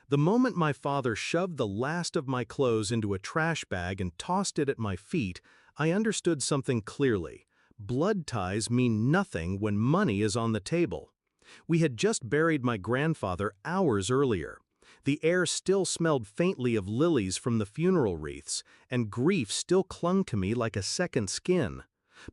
The moment my father shoved the last of my clothes into a trash bag and tossed it at my feet, I understood something clearly. Blood ties mean nothing when money is on the table. We had just buried my grandfather hours earlier. The air still smelled faintly of lilies from the funeral wreaths, and grief still clung to me like a second skin.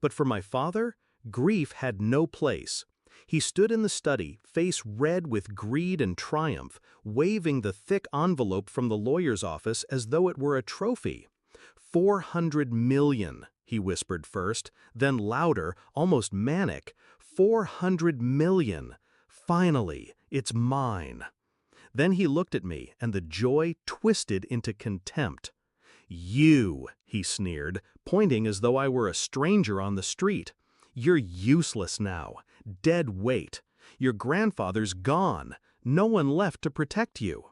But for my father, grief had no place. He stood in the study, face red with greed and triumph, waving the thick envelope from the lawyer's office as though it were a trophy. 400 million, he whispered first, then louder, almost manic. 400 million. Finally, it's mine. Then he looked at me, and the joy twisted into contempt. You, he sneered, pointing as though I were a stranger on the street. You're useless now. Dead weight. Your grandfather's gone. No one left to protect you.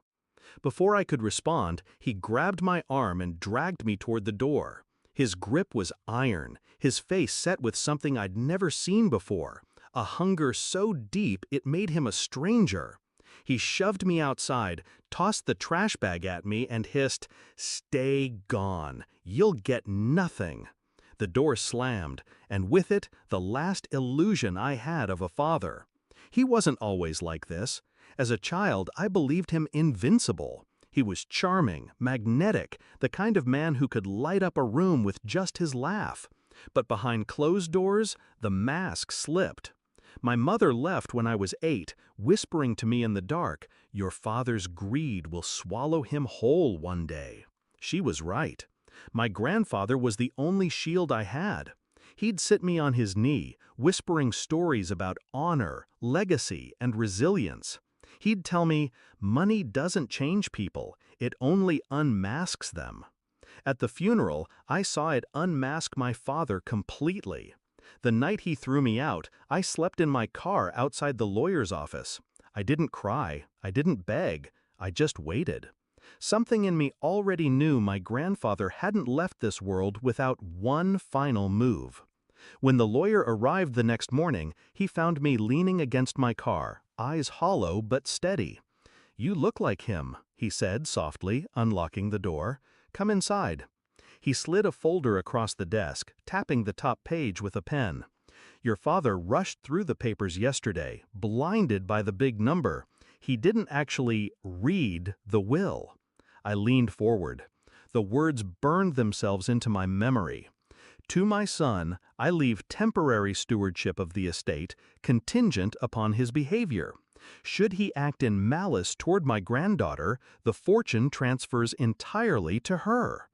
Before I could respond, he grabbed my arm and dragged me toward the door. His grip was iron, his face set with something I'd never seen before, a hunger so deep it made him a stranger. He shoved me outside, tossed the trash bag at me, and hissed, "Stay gone. You'll get nothing." The door slammed, and with it, the last illusion I had of a father. He wasn't always like this. As a child, I believed him invincible. He was charming, magnetic, the kind of man who could light up a room with just his laugh. But behind closed doors, the mask slipped. My mother left when I was 8, whispering to me in the dark, "Your father's greed will swallow him whole one day." She was right. My grandfather was the only shield I had. He'd sit me on his knee, whispering stories about honor, legacy, and resilience. He'd tell me, money doesn't change people, it only unmasks them. At the funeral, I saw it unmask my father completely. The night he threw me out, I slept in my car outside the lawyer's office. I didn't cry, I didn't beg, I just waited. Something in me already knew my grandfather hadn't left this world without one final move. When the lawyer arrived the next morning, he found me leaning against my car, eyes hollow but steady. "You look like him," he said softly, unlocking the door. "Come inside." He slid a folder across the desk, tapping the top page with a pen. "Your father rushed through the papers yesterday, blinded by the big number. He didn't actually read the will." I leaned forward. The words burned themselves into my memory. "To my son, I leave temporary stewardship of the estate, contingent upon his behavior. Should he act in malice toward my granddaughter, the fortune transfers entirely to her."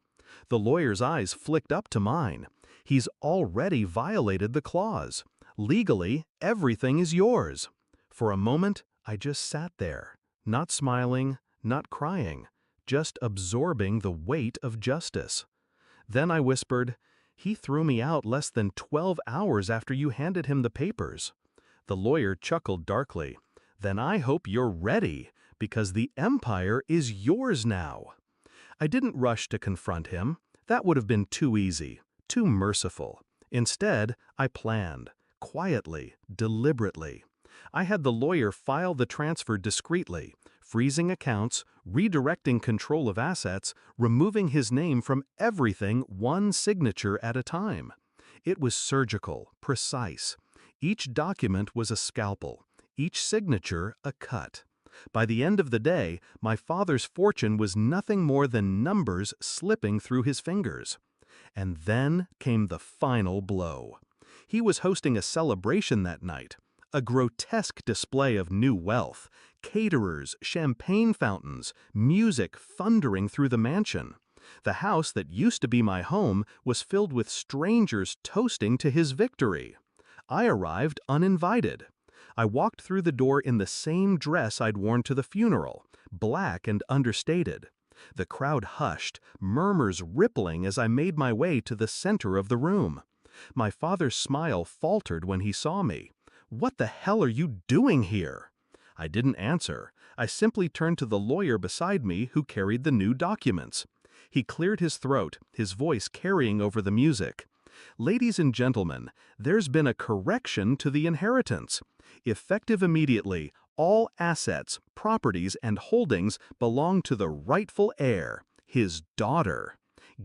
The lawyer's eyes flicked up to mine. "He's already violated the clause. Legally, everything is yours." For a moment, I just sat there, not smiling, not crying, just absorbing the weight of justice. Then I whispered, "He threw me out less than 12 hours after you handed him the papers." The lawyer chuckled darkly. "Then I hope you're ready, because the empire is yours now." I didn't rush to confront him. That would have been too easy, too merciful. Instead, I planned, quietly, deliberately. I had the lawyer file the transfer discreetly, freezing accounts, redirecting control of assets, removing his name from everything one signature at a time. It was surgical, precise. Each document was a scalpel, each signature a cut. By the end of the day, my father's fortune was nothing more than numbers slipping through his fingers. And then came the final blow. He was hosting a celebration that night. A grotesque display of new wealth, caterers, champagne fountains, music thundering through the mansion. The house that used to be my home was filled with strangers toasting to his victory. I arrived uninvited. I walked through the door in the same dress I'd worn to the funeral, black and understated. The crowd hushed, murmurs rippling as I made my way to the center of the room. My father's smile faltered when he saw me. "What the hell are you doing here?" I didn't answer. I simply turned to the lawyer beside me who carried the new documents. He cleared his throat, his voice carrying over the music. "Ladies and gentlemen, there's been a correction to the inheritance. Effective immediately, All assets, properties, and holdings belong to the rightful heir, his daughter.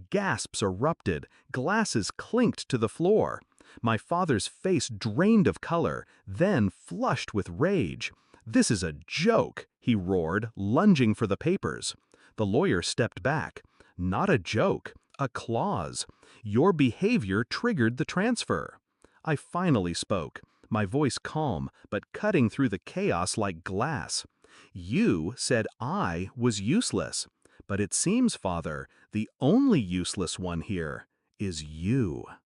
Gasps erupted, glasses clinked to the floor. My father's face drained of color, then flushed with rage. "This is a joke," he roared, lunging for the papers. The lawyer stepped back. "Not a joke, a clause. Your behavior triggered the transfer." I finally spoke, my voice calm, but cutting through the chaos like glass. "You said I was useless. But it seems, Father, the only useless one here is you."